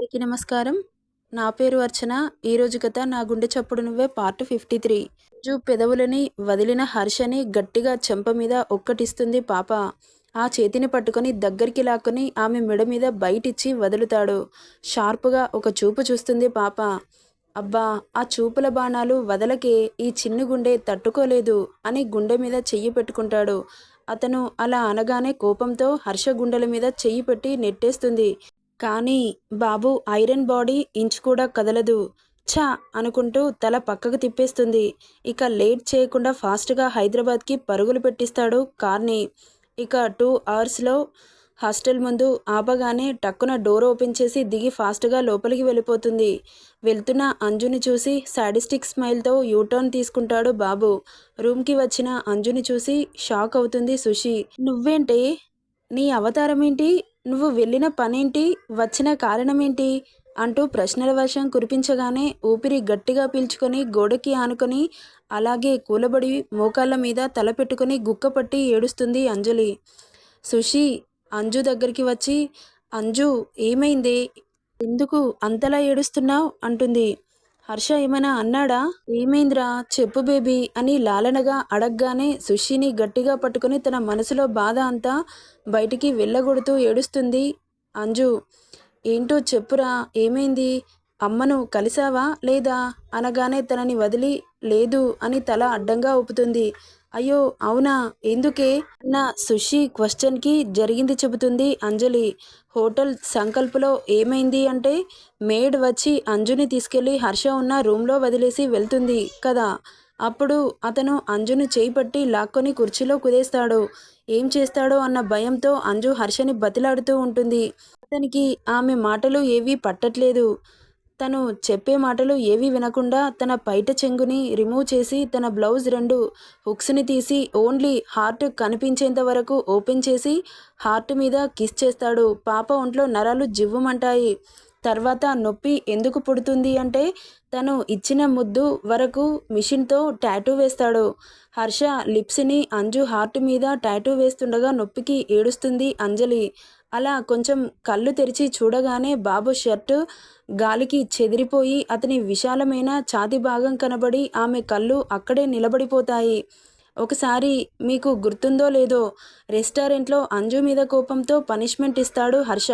అందరికీ నమస్కారం. నా పేరు అర్చన. ఈరోజు కథ 'నా గుండె చప్పుడు నువ్వే' పార్ట్ 53. అంజు పెదవులని వదిలిన హర్షని గట్టిగా చెంప మీద ఒక్కటిస్తుంది పాప. ఆ చేతిని పట్టుకొని దగ్గరికి లాక్కొని ఆమె మెడ మీద బయటిచ్చి వదులుతాడు. షార్పుగా ఒక చూపు చూస్తుంది పాప. అబ్బా! ఆ చూపుల బాణాలు వదలకే, ఈ చిన్ని గుండె తట్టుకోలేదు అని గుండె మీద చెయ్యి పెట్టుకుంటాడు. అతను అలా అనగానే కోపంతో హర్ష గుండెల మీద చెయ్యి పెట్టి నెట్టేస్తుంది. కానీ బాబు ఐరన్ బాడీ ఇంచు కూడా కదలదు. ఛ! అనుకుంటూ తల పక్కకు తిప్పేస్తుంది. ఇక లేట్ చేయకుండా ఫాస్ట్‌గా హైదరాబాద్‌కి పరుగులు పెట్టిస్తాడు కార్‌ని. ఇక 2 అవర్స్‌లో హాస్టల్ ముందు ఆపగానే టక్కున డోర్ ఓపెన్ చేసి దిగి ఫాస్ట్‌గా లోపలికి వెళ్ళిపోతుంది. వెళ్తున్న అంజుని చూసి శాడిస్టిక్ స్మైల్‌తో యూటర్న్ తీసుకుంటాడు బాబు. రూమ్‌కి వచ్చిన అంజుని చూసి షాక్ అవుతుంది సుషి. "నువ్వేంటే? నీ అవతారమేంటి? నువ్వు వెళ్ళిన పనేంటి? వచ్చిన కారణమేంటి?" అంటూ ప్రశ్నల వర్షం కురిపించగానే ఊపిరి గట్టిగా పీల్చుకొని గోడకి ఆనుకొని అలాగే కూలబడి మోకాళ్ళ మీద తల పెట్టుకొని గుక్కపట్టి ఏడుస్తుంది అంజలి. సుషి అంజు దగ్గరికి వచ్చి, "అంజు ఏమైందే? ఎందుకు అంతలా ఏడుస్తున్నావ్?" అంటుంది. "హర్ష ఏమైనా అన్నాడా? ఏమైందిరా చెప్పు బేబీ" అని లాలనగా అడగ్గానే సుషిని గట్టిగా పట్టుకొని తన మనసులో బాధ అంతా బయటికి వెళ్ళగొడుతూ ఏడుస్తుంది అంజు. "ఏంటో చెప్పురా ఏమైంది? అమ్మను కలిసావా లేదా?" అనగానే తనని వదిలి "లేదు" అని తల అడ్డంగా ఊపుతుంది. "అయ్యో అవునా? ఎందుకే?" అన్న సుషి క్వశ్చన్‌కి జరిగింది చెబుతుంది అంజలి. హోటల్ సంకల్ప్‌లో ఏమైంది అంటే మేడ్ వచ్చి అంజుని తీసుకెళ్లి హర్ష ఉన్న రూమ్‌లో వదిలేసి వెళ్తుంది కదా! అప్పుడు అతను అంజుని చేయి పట్టి లాక్కొని కుర్చీలో కుదేస్తాడు. ఏం చేస్తాడో అన్న భయంతో అంజు హర్షని బతిలాడుతూ ఉంటుంది. అతనికి ఆమె మాటలు ఏవీ పట్టట్లేదు. తను చెప్పే మాటలు ఏవీ వినకుండా తన పైట చెంగుని రిమూవ్ చేసి తన బ్లౌజ్ 2 హుక్స్‌ని తీసి ఓన్లీ హార్ట్ కనిపించేంత వరకు ఓపెన్ చేసి హార్ట్ మీద కిస్ చేస్తాడు. పాప ఒంట్లో నరాలు జివ్వుమంటాయి. తర్వాత నొప్పి ఎందుకు పుడుతుంది అంటే తను ఇచ్చిన ముద్దు వరకు మిషన్‌తో టాటూ వేస్తాడు. హర్ష లిప్స్‌ని అంజు హార్ట్ మీద టాటూ వేస్తుండగా నొప్పికి ఏడుస్తుంది అంజలి. అలా కొంచెం కళ్ళు తెరిచి చూడగానే బాబు షర్టు గాలికి చెదిరిపోయి అతని విశాలమైన ఛాతీ భాగం కనబడి ఆమె కళ్ళు అక్కడే నిలబడిపోతాయి. ఒకసారి మీకు గుర్తుందో లేదో రెస్టారెంట్లో అంజు మీద కోపంతో పనిష్మెంట్ ఇస్తాడు హర్ష.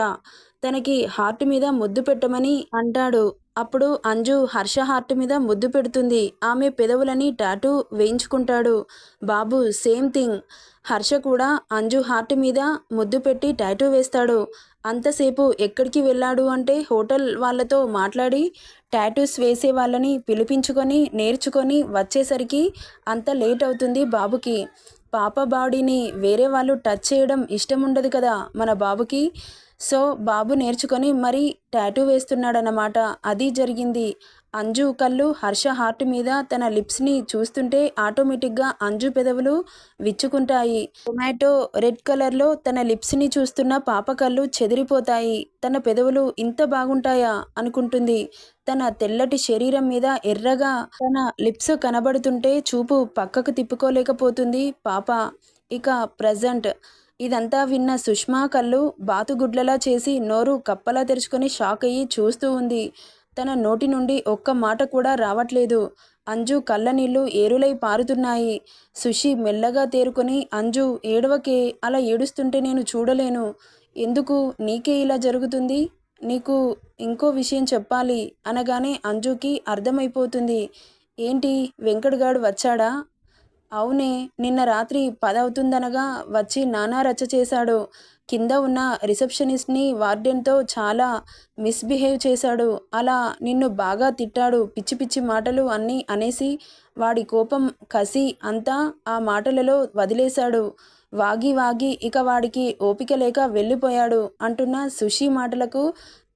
తనకి హార్ట్ మీద ముద్దు పెట్టమని అంటాడు. అప్పుడు అంజు హర్ష హార్ట్ మీద ముద్దు పెడుతుంది. ఆమె పెదవులని టాటూ వేయించుకుంటాడు బాబు. Same thing. హర్ష కూడా అంజు హార్ట్ మీద ముద్దు పెట్టి టాటూ వేస్తాడు. అంతసేపు ఎక్కడికి వెళ్ళాడు అంటే హోటల్ వాళ్ళతో మాట్లాడి టాటూస్ వేసే వాళ్ళని పిలిపించుకొని నేర్చుకొని వచ్చేసరికి అంత లేట్ అవుతుంది బాబుకి. పాప బాడీని వేరే వాళ్ళు టచ్ చేయడం ఇష్టం ఉండదు కదా మన బాబుకి. సో బాబు నేర్చుకొని మరీ టాటూ వేస్తున్నాడన్నమాట. అది జరిగింది. అంజు కళ్ళు హర్ష హార్ట్ మీద తన లిప్స్‌ని చూస్తుంటే ఆటోమేటిక్‌గా అంజు పెదవులు విచ్చుకుంటాయి. టొమాటో రెడ్ కలర్‌లో తన లిప్స్‌ని చూస్తున్న పాప కళ్ళు చెదిరిపోతాయి. తన పెదవులు ఇంత బాగుంటాయా అనుకుంటుంది. తన తెల్లటి శరీరం మీద ఎర్రగా తన లిప్స్ కనబడుతుంటే చూపు పక్కకు తిప్పుకోలేకపోతుంది పాప. ఇక ప్రెజెంట్ ఇదంతా విన్న సుష్మా కళ్ళు బాతుగుడ్లలా చేసి నోరు కప్పలా తెరుచుకొని షాక్ అయ్యి చూస్తూ ఉంది. తన నోటి నుండి ఒక్క మాట కూడా రావట్లేదు. అంజు కళ్ళ నీళ్లు ఏరులై పారుతున్నాయి. సుషి మెల్లగా తేరుకొని "అంజు ఏడవకే, అలా ఏడుస్తుంటే నేను చూడలేను. ఎందుకు నీకే ఇలా జరుగుతుంది? నీకు ఇంకో విషయం చెప్పాలి" అనగానే అంజుకి అర్థమైపోతుంది. "ఏంటి వెంకట్ గాడు వచ్చాడా?" "అవునే, నిన్న రాత్రి 10 అవుతుందనగా వచ్చి నానా రచ్చ చేశాడు. కింద ఉన్న రిసెప్షనిస్ట్‌ని వార్డెన్‌తో చాలా మిస్‌బిహేవ్ చేశాడు. అలా నిన్ను బాగా తిట్టాడు. పిచ్చి పిచ్చి మాటలు అన్నీ అనేసి వాడి కోపం కసి అంతా ఆ మాటలలో వదిలేశాడు. వాగి వాగి ఇక వాడికి ఓపిక లేక వెళ్ళిపోయాడు" అంటున్న సుషి మాటలకు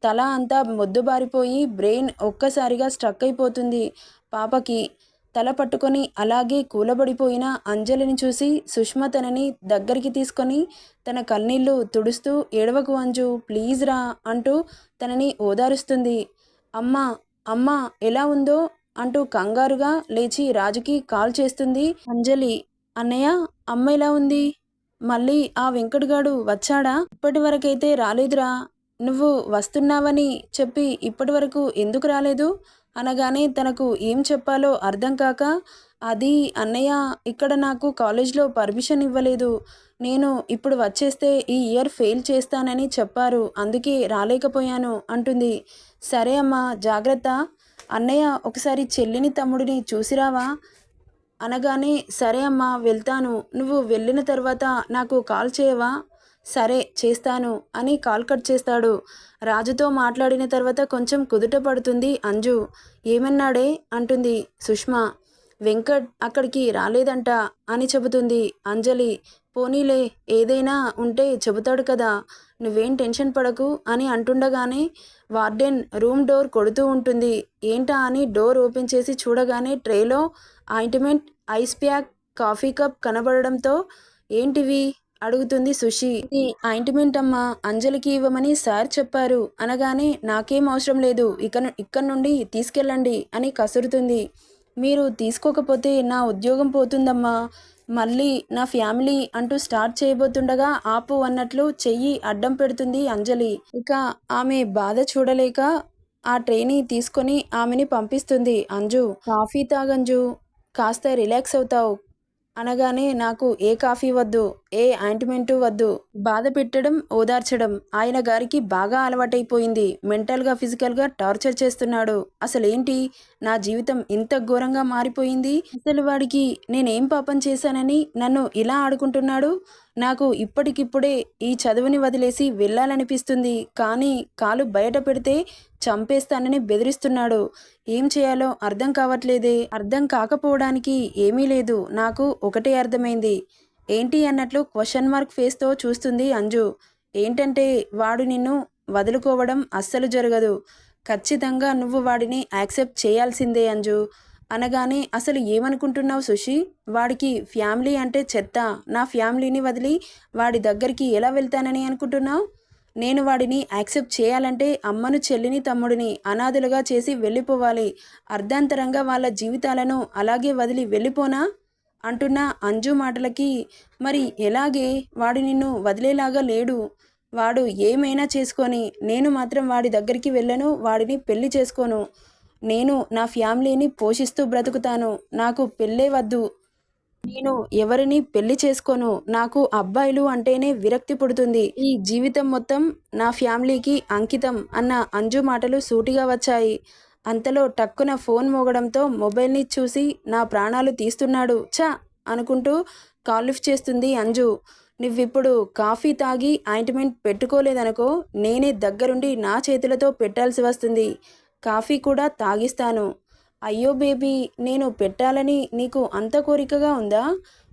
తల అంతా మొద్దుబారిపోయి బ్రెయిన్ ఒక్కసారిగా స్ట్రక్ అయిపోతుంది పాపకి. తల పట్టుకొని అలాగే కూలబడిపోయిన అంజలిని చూసి సుష్మ తనని దగ్గరికి తీసుకొని తన కన్నీళ్లు తుడుస్తూ "ఏడవకు అంజు, ప్లీజ్ రా" అంటూ తనని ఓదారుస్తుంది. "అమ్మా, అమ్మా ఎలా ఉందో?" అంటూ కంగారుగా లేచి రాజుకి కాల్ చేస్తుంది అంజలి. "అన్నయ్య, అమ్మ ఎలా ఉంది? మళ్ళీ ఆ వెంకట్ గాడు వచ్చాడా?" "ఇప్పటి వరకైతే రాలేదురా. నువ్వు వస్తున్నావని చెప్పి ఇప్పటి వరకు ఎందుకు రాలేదు అనగానే తనకు ఏం చెప్పాలో అర్థం కాక, అది అన్నయ్య ఇక్కడ నాకు కాలేజ్లో పర్మిషన్ ఇవ్వలేదు. నేను ఇప్పుడు వచ్చేస్తే ఈ ఇయర్ ఫెయిల్ చేస్తానని చెప్పారు. అందుకే రాలేకపోయాను అంటుంది. సరే అమ్మా జాగ్రత్త. అన్నయ్య ఒకసారి చెల్లిని తమ్ముడిని చూసిరావా అనగానే, సరే అమ్మా వెళ్తాను. నువ్వు వెళ్ళిన తర్వాత నాకు కాల్ చేయవా? సరే చేస్తాను అని కాల్ కట్ చేస్తాడు. రాజుతో మాట్లాడిన తర్వాత కొంచెం కుదుట పడుతుంది అంజు. ఏమన్నాడే అంటుంది సుష్మా. వెంకట్ అక్కడికి రాలేదంట అని చెబుతుంది అంజలి. పోనీలే ఏదైనా ఉంటే చెబుతాడు కదా, నువ్వేం టెన్షన్ పడకు అని అంటుండగానే వార్డెన్ రూమ్ డోర్ కొడుతూ ఉంటుంది. ఏంటా అని డోర్ ఓపెన్ చేసి చూడగానే ట్రేలో ointment, ice pack, coffee cup కనబడడంతో ఏంటివి అడుగుతుంది సుషి. ఇది ఆయింట్మెంట్ అమ్మా, అంజలికి ఇవ్వమని సార్ చెప్పారు అనగానే, నాకేం అవసరం లేదు, ఇక్కడ నుండి తీసుకెళ్ళండి అని కసురుతుంది. మీరు తీసుకోకపోతే నా ఉద్యోగం పోతుందమ్మా, మళ్ళీ నా ఫ్యామిలీ అంటూ స్టార్ట్ చేయబోతుండగా ఆపు అన్నట్లు చెయ్యి అడ్డం పెడుతుంది అంజలి. ఇక ఆమె బాధ చూడలేక ఆ ట్రేని తీసుకొని ఆమెని పంపిస్తుంది అంజు. కాఫీ తాగంజు, కాస్త రిలాక్స్ అవుతావు అనగానే, నాకు ఏ కాఫీ వద్దు, ఏ ఆయింట్మెంటు వద్దు. బాధ పెట్టడం, ఓదార్చడం ఆయన గారికి బాగా అలవాటైపోయింది. మెంటల్గా ఫిజికల్గా టార్చర్ చేస్తున్నాడు. అసలేంటి నా జీవితం ఇంత ఘోరంగా మారిపోయింది? అసలు వాడికి నేనేం పాపం చేశానని నన్ను ఇలా ఆడుకుంటున్నాడు? నాకు ఇప్పటికిప్పుడే ఈ చదువుని వదిలేసి వెళ్ళాలనిపిస్తుంది. కానీ కాలు బయట పెడితే చంపేస్తానని బెదిరిస్తున్నాడు. ఏం చేయాలో అర్థం కావట్లేదే. అర్థం కాకపోవడానికి ఏమీ లేదు, నాకు ఒకటే అర్థమైంది. ఏంటి అన్నట్లు క్వశ్చన్ మార్క్ ఫేస్తో చూస్తుంది అంజు. ఏంటంటే వాడు నిన్ను వదులుకోవడం అస్సలు జరగదు. ఖచ్చితంగా నువ్వు వాడిని యాక్సెప్ట్ చేయాల్సిందే అంజు అనగానే, అసలు ఏమనుకుంటున్నావు సుషి? వాడికి ఫ్యామిలీ అంటే చెత్త. నా ఫ్యామిలీని వదిలి వాడి దగ్గరికి ఎలా వెళ్తానని అనుకుంటున్నావు? నేను వాడిని యాక్సెప్ట్ చేయాలంటే అమ్మను, చెల్లిని, తమ్ముడిని అనాథలుగా చేసి వెళ్ళిపోవాలి. అర్ధాంతరంగా వాళ్ళ జీవితాలను అలాగే వదిలి వెళ్ళిపోనా అంటున్న అంజు మాటలకి, మరి ఎలాగే? వాడు నిన్ను వదిలేలాగా లేడు. వాడు ఏమైనా చేసుకొని నేను మాత్రం వాడి దగ్గరికి వెళ్ళను, వాడిని పెళ్లి చేసుకోను. నేను నా ఫ్యామిలీని పోషిస్తూ బ్రతుకుతాను. నాకు పెళ్ళే వద్దు. నేను ఎవరిని పెళ్లి చేసుకోను. నాకు అబ్బాయిలు అంటేనే విరక్తి పుడుతుంది. ఈ జీవితం మొత్తం నా ఫ్యామిలీకి అంకితం అన్న అంజు మాటలు సూటిగా వచ్చాయి. అంతలో టక్కున ఫోన్ మోగడంతో మొబైల్ని చూసి, నా ప్రాణాలు తీస్తున్నాడు ఛ అనుకుంటూ కాల్ లిఫ్ట్ చేస్తుంది అంజు. నువ్విప్పుడు కాఫీ తాగి ఆయింట్మెంట్ పెట్టుకోలేదనుకో, నేనే దగ్గరుండి నా చేతులతో పెట్టాల్సి వస్తుంది. కాఫీ కూడా తాగిస్తాను. అయ్యో బేబీ, నేను పెట్టాలని నీకు అంత కోరికగా ఉందా?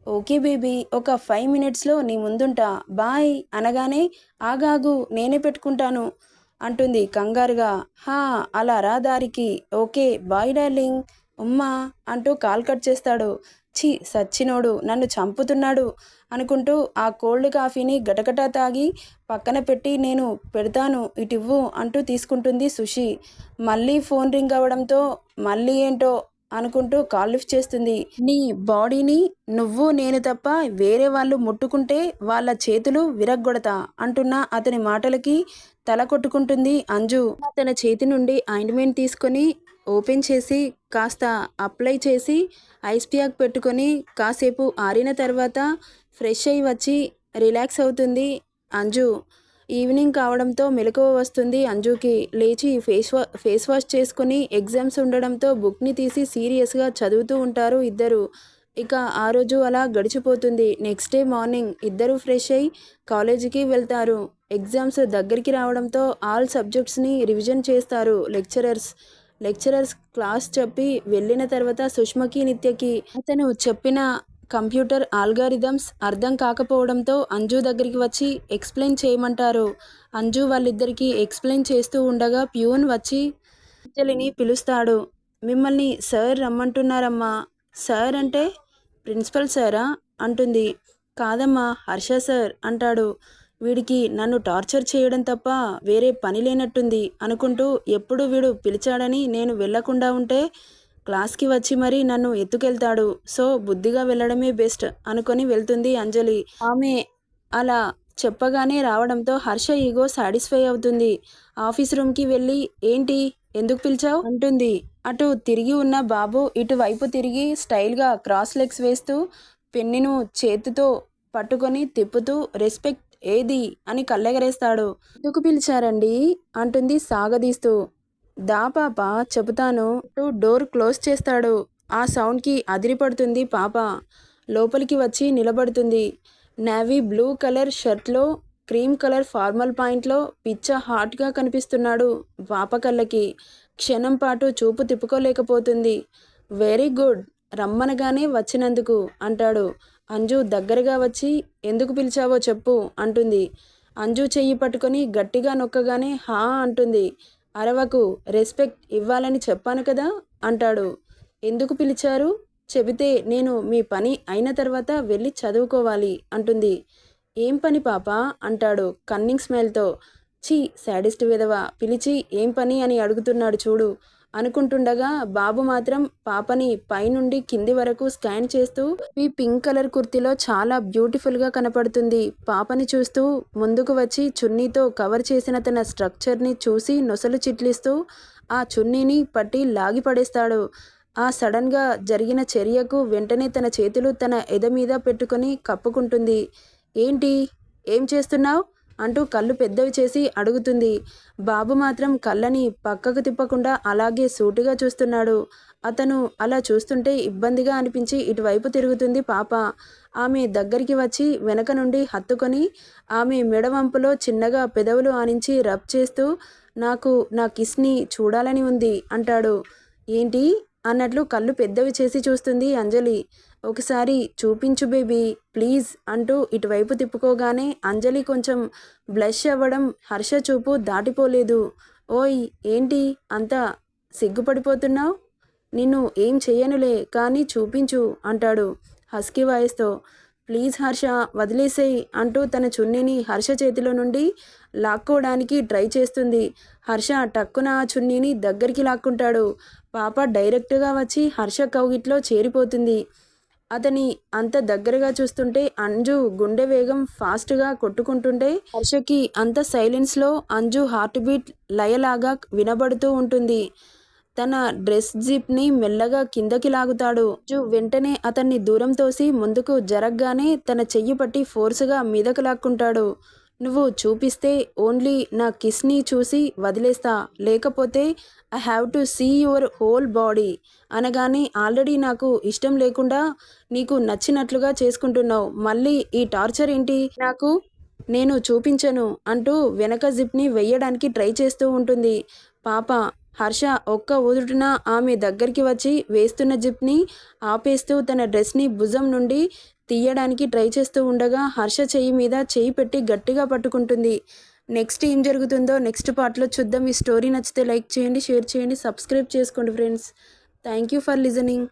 ఓకే బేబీ, ఒక 5 మినిట్స్లో నీ ముందుంటా, బాయ్ అనగానే, ఆగాగు నేనే పెట్టుకుంటాను అంటుంది కంగారుగా. హా అలా రా దారికి. ఓకే బాయ్ డార్లింగ్, ఉమ్మా అంటూ కాల్ కట్ చేస్తాడు. ఛీ సచ్చినోడు నన్ను చంపుతున్నాడు అనుకుంటూ ఆ కోల్డ్ కాఫీని గటగటా తాగి పక్కన పెట్టి, నేను పెడతాను ఇటివ్వు అంటూ తీసుకుంటుంది సుషి. మళ్ళీ ఫోన్ రింగ్ అవ్వడంతో మళ్ళీ ఏంటో అనుకుంటూ కాల్ లిఫ్ట్ చేస్తుంది. నీ బాడీని నువ్వు నేను తప్ప వేరే వాళ్ళు ముట్టుకుంటే వాళ్ళ చేతులు విరగ్గొడతా అంటున్న అతని మాటలకి తల కొట్టుకుంటుంది అంజు. తన చేతి నుండి ఆయింట్మెంట్ తీసుకొని ఓపెన్ చేసి కాస్త అప్లై చేసి ఐస్ ప్యాక్ పెట్టుకొని కాసేపు ఆరిన తర్వాత ఫ్రెష్ అయ్యి వచ్చి రిలాక్స్ అవుతుంది అంజు. ఈవినింగ్ కావడంతో మెలకువ వస్తుంది అంజుకి. లేచి ఫేస్ వాష్ చేసుకుని, ఎగ్జామ్స్ ఉండడంతో బుక్ని తీసి సీరియస్గా చదువుతూ ఉంటారు ఇద్దరు. ఇక ఆ రోజు అలా గడిచిపోతుంది. నెక్స్ట్ డే మార్నింగ్ ఇద్దరు ఫ్రెష్ అయ్యి కాలేజీకి వెళ్తారు. ఎగ్జామ్స్ దగ్గరికి రావడంతో ఆల్ సబ్జెక్ట్స్ని రివిజన్ చేస్తారు లెక్చరర్స్ క్లాస్ చెప్పి వెళ్ళిన తర్వాత సుష్మకి, నిత్యకి అతను చెప్పిన కంప్యూటర్ ఆల్గారిథమ్స్ అర్థం కాకపోవడంతో అంజు దగ్గరికి వచ్చి ఎక్స్ప్లెయిన్ చేయమంటారు. అంజు వాళ్ళిద్దరికీ ఎక్స్ప్లెయిన్ చేస్తూ ఉండగా ప్యూన్ వచ్చి అంజలిని పిలుస్తాడు. మిమ్మల్ని సార్ రమ్మంటున్నారమ్మా. సార్ అంటే ప్రిన్సిపల్ సారా అంటుంది. కాదమ్మా హర్ష సార్ అంటాడు. వీడికి నన్ను టార్చర్ చేయడం తప్ప వేరే పని లేనట్టుంది అనుకుంటూ, ఎప్పుడు వీడు పిలిచాడని నేను వెళ్లకుండా ఉంటే క్లాస్కి వచ్చి మరీ నన్ను ఎత్తుకెళ్తాడు. సో బుద్ధిగా వెళ్ళడమే బెస్ట్ అనుకొని వెళ్తుంది అంజలి. ఆమె అలా చెప్పగానే రావడంతో హర్ష ఈగో సాటిస్ఫై అవుతుంది. ఆఫీస్ రూమ్కి వెళ్ళి ఏంటి ఎందుకు పిలిచావు అంటుంది. అటు తిరిగి ఉన్న బాబు ఇటువైపు తిరిగి స్టైల్గా క్రాస్ లెగ్స్ వేస్తూ పెన్నును చేతితో పట్టుకొని తిప్పుతూ రెస్పెక్ట్ ఏది అని కళ్ళెగరేస్తాడు. ఎందుకు పిలిచారండి అంటుంది సాగదీస్తూ. దా పాప చెబుతాను డోర్ క్లోజ్ చేస్తాడు. ఆ సౌండ్కి అదిరిపడుతుంది పాప. లోపలికి వచ్చి నిలబడుతుంది. నేవీ బ్లూ కలర్ షర్ట్లో క్రీమ్ కలర్ ఫార్మల్ పాయింట్లో పిచ్చ హాట్గా కనిపిస్తున్నాడు పాప కళ్ళకి. క్షణం పాటు చూపు తిప్పుకోలేకపోతుంది. వెరీ గుడ్, రమ్మనగానే వచ్చినందుకు అంటాడు. అంజు దగ్గరగా వచ్చి ఎందుకు పిలిచావో చెప్పు అంటుంది. అంజు చెయ్యి పట్టుకొని గట్టిగా నొక్కగానే హా అంటుంది. అరవకు, రెస్పెక్ట్ ఇవ్వాలని చెప్పాను కదా అంటాడు. ఎందుకు పిలిచారు చెబితే నేను మీ పని అయిన తర్వాత వెళ్ళి చదువుకోవాలి అంటుంది. ఏం పని పాప అంటాడు కన్నింగ్ స్మైల్తో. ఛీ శాడిస్ట్ విధవ, పిలిచి ఏం పని అని అడుగుతున్నాడు చూడు అనుకుంటుండగా బాబు మాత్రం పాపని పైనుండి కింది వరకు స్కాన్ చేస్తూ ఈ పింక్ కలర్ కుర్తీలో చాలా బ్యూటిఫుల్గా కనపడుతుంది. పాపని చూస్తూ ముందుకు వచ్చి చున్నీతో కవర్ చేసిన తన స్ట్రక్చర్ని చూసి నొసలు చిట్లిస్తూ ఆ చున్నీని పట్టి లాగి పడేస్తాడు. ఆ సడన్గా జరిగిన చర్యకు వెంటనే తన చేతులు తన ఎద మీద పెట్టుకొని కప్పుకుంటుంది. ఏంటి, ఏం చేస్తున్నావు అంటూ కళ్ళు పెద్దవి చేసి అడుగుతుంది. బాబు మాత్రం కళ్ళని పక్కకు తిప్పకుండా అలాగే సూటిగా చూస్తున్నాడు. అతను అలా చూస్తుంటే ఇబ్బందిగా అనిపించి ఇటువైపు తిరుగుతుంది పాప. ఆమె దగ్గరికి వచ్చి వెనక నుండి హత్తుకొని ఆమె మెడవంపులో చిన్నగా పెదవులు ఆనించి రబ్ చేస్తూ నాకు నా కిస్ని చూడాలని ఉంది అంటాడు. ఏంటి అన్నట్లు కళ్ళు పెద్దవి చేసి చూస్తుంది అంజలి. ఒకసారి చూపించు బేబీ ప్లీజ్ అంటూ ఇటువైపు తిప్పుకోగానే అంజలి కొంచెం బ్లష్ అవ్వడం హర్ష చూపు దాటిపోలేదు. ఓయ్ ఏంటి అంత సిగ్గుపడిపోతున్నావు, నిన్ను ఏం చెయ్యనులే కానీ చూపించు అంటాడు హస్కీ వాయిస్తో. ప్లీజ్ హర్ష వదిలేసేయి అంటూ తన చున్నీని హర్ష చేతిలో నుండి లాక్కోవడానికి ట్రై చేస్తుంది. హర్ష టక్కున ఆ చున్నీని దగ్గరికి లాక్కుంటాడు. పాప డైరెక్ట్గా వచ్చి హర్ష కౌగిట్లో చేరిపోతుంది. అతని అంత దగ్గరగా చూస్తుంటే అంజు గుండె వేగం ఫాస్ట్గా కొట్టుకుంటుంటే హర్షకి అంత సైలెన్స్లో అంజు హార్ట్ బీట్ లయలాగా వినబడుతూ ఉంటుంది. తన డ్రెస్ జిప్ని మెల్లగా కిందకి లాగుతాడు. అంజు వెంటనే అతన్ని దూరం తోసి ముందుకు జరగగానే తన చెయ్యి పట్టి ఫోర్సుగా మీదకు లాక్కుంటాడు. నువ్వు చూపిస్తే ఓన్లీ నా కిస్ని చూసి వదిలేస్తా, లేకపోతే I have to see your whole body అనగానే ఆల్రెడీ నాకు ఇష్టం లేకుండా నీకు నచ్చినట్లుగా చేసుకుంటున్నావు, మళ్ళీ ఈ టార్చర్ ఏంటి నాకు, నేను చూపించను అంటూ వెనక జిప్ని వెయ్యడానికి ట్రై చేస్తూ ఉంటుంది పాప. హర్ష ఒక్క ఊదుటున ఆమె దగ్గరికి వచ్చి వేస్తున్న జిప్ని ఆపేస్తూ తన డ్రెస్ని భుజం నుండి తీయడానికి ట్రై చేస్తూ ఉండగా హర్ష చెయ్యి మీద చెయ్యి పెట్టి గట్టిగా పట్టుకుంటుంది. నెక్స్ట్ ఏం జరుగుతుందో నెక్స్ట్ పార్ట్లో చూద్దాం. ఈ స్టోరీ నచ్చితే లైక్ చేయండి, షేర్ చేయండి, సబ్స్క్రైబ్ చేసుకోండి friends. Thank you for listening.